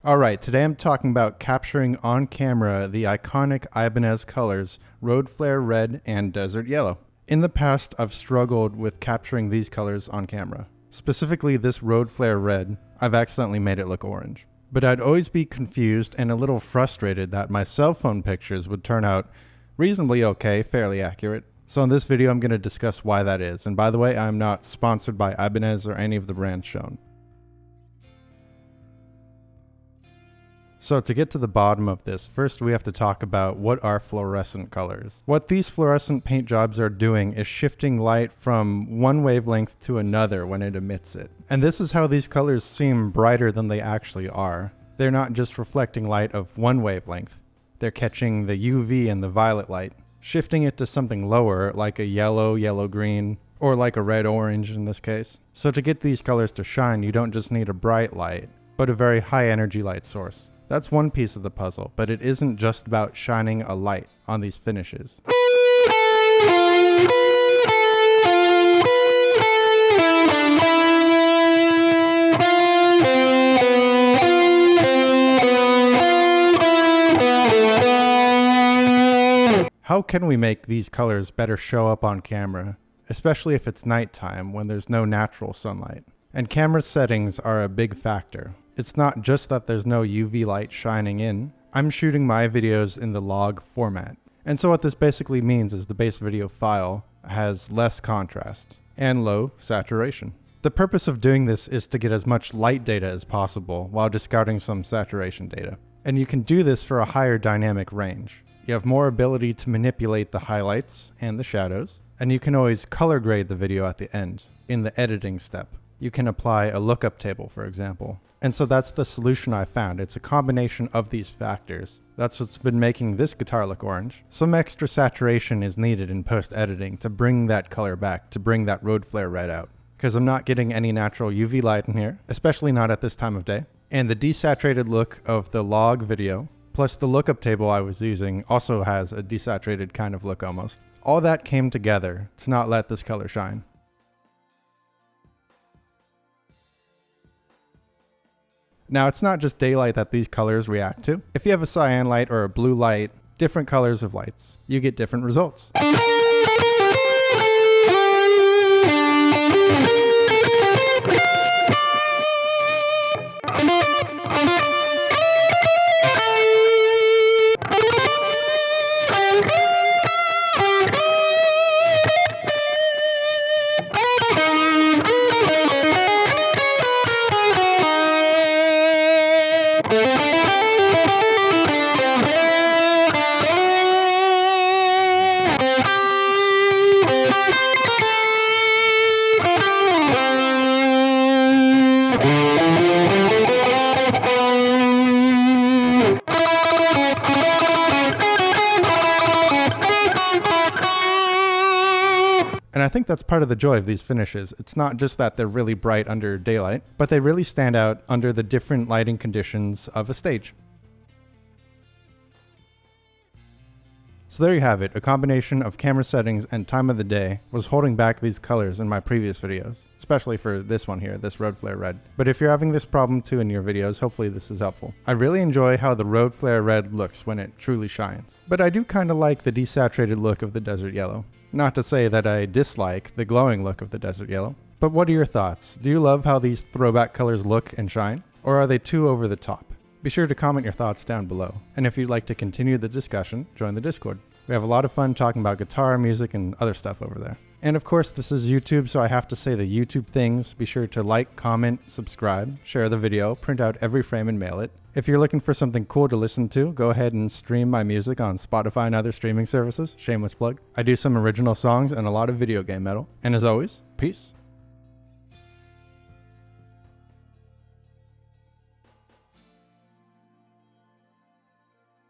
Alright, today I'm talking about capturing on camera the iconic Ibanez colors Road Flare Red and Desert Yellow. In the past, I've struggled with capturing these colors on camera. Specifically this Road Flare Red, I've accidentally made it look orange. But I'd always be confused and a little frustrated that my cell phone pictures would turn out reasonably okay, fairly accurate. So in this video I'm going to discuss why that is. And by the way, I'm not sponsored by Ibanez or any of the brands shown. So to get to the bottom of this, first we have to talk about what are fluorescent colors. What these fluorescent paint jobs are doing is shifting light from one wavelength to another when it emits it. And this is how these colors seem brighter than they actually are. They're not just reflecting light of one wavelength. They're catching the UV and the violet light, shifting it to something lower like a yellow, yellow-green, or like a red-orange in this case. So to get these colors to shine, you don't just need a bright light, but a very high-energy light source. That's one piece of the puzzle, but it isn't just about shining a light on these finishes. How can we make these colors better show up on camera, especially if it's nighttime when there's no natural sunlight? And camera settings are a big factor. It's not just that there's no UV light shining in. I'm shooting my videos in the log format. And so what this basically means is the base video file has less contrast and low saturation. The purpose of doing this is to get as much light data as possible while discarding some saturation data. And you can do this for a higher dynamic range. You have more ability to manipulate the highlights and the shadows, and you can always color grade the video at the end in the editing step. You can apply a lookup table, for example. And so that's the solution I found. It's a combination of these factors. That's what's been making this guitar look orange. Some extra saturation is needed in post-editing to bring that color back, to bring that Road Flare Red out. Because I'm not getting any natural UV light in here, especially not at this time of day. And the desaturated look of the log video, plus the lookup table I was using, also has a desaturated kind of look almost. All that came together to not let this color shine. Now, it's not just daylight that these colors react to. If you have a cyan light or a blue light, different colors of lights, you get different results. And I think that's part of the joy of these finishes. It's not just that they're really bright under daylight, but they really stand out under the different lighting conditions of a stage. So there you have it. A combination of camera settings and time of the day was holding back these colors in my previous videos, especially for this one here, this Road Flare Red. But if you're having this problem too in your videos, hopefully this is helpful. I really enjoy how the Road Flare Red looks when it truly shines, but I do kind of like the desaturated look of the Desert Yellow. Not to say that I dislike the glowing look of the Desert Yellow, but what are your thoughts? Do you love how these throwback colors look and shine, or are they too over the top? Be sure to comment your thoughts down below, and if you'd like to continue the discussion, join the Discord. We have a lot of fun talking about guitar, music, and other stuff over there. And of course, this is YouTube, so I have to say the YouTube things. Be sure to like, comment, subscribe, share the video, print out every frame and mail it. If you're looking for something cool to listen to, go ahead and stream my music on Spotify and other streaming services. Shameless plug. I do some original songs and a lot of video game metal. And as always, peace.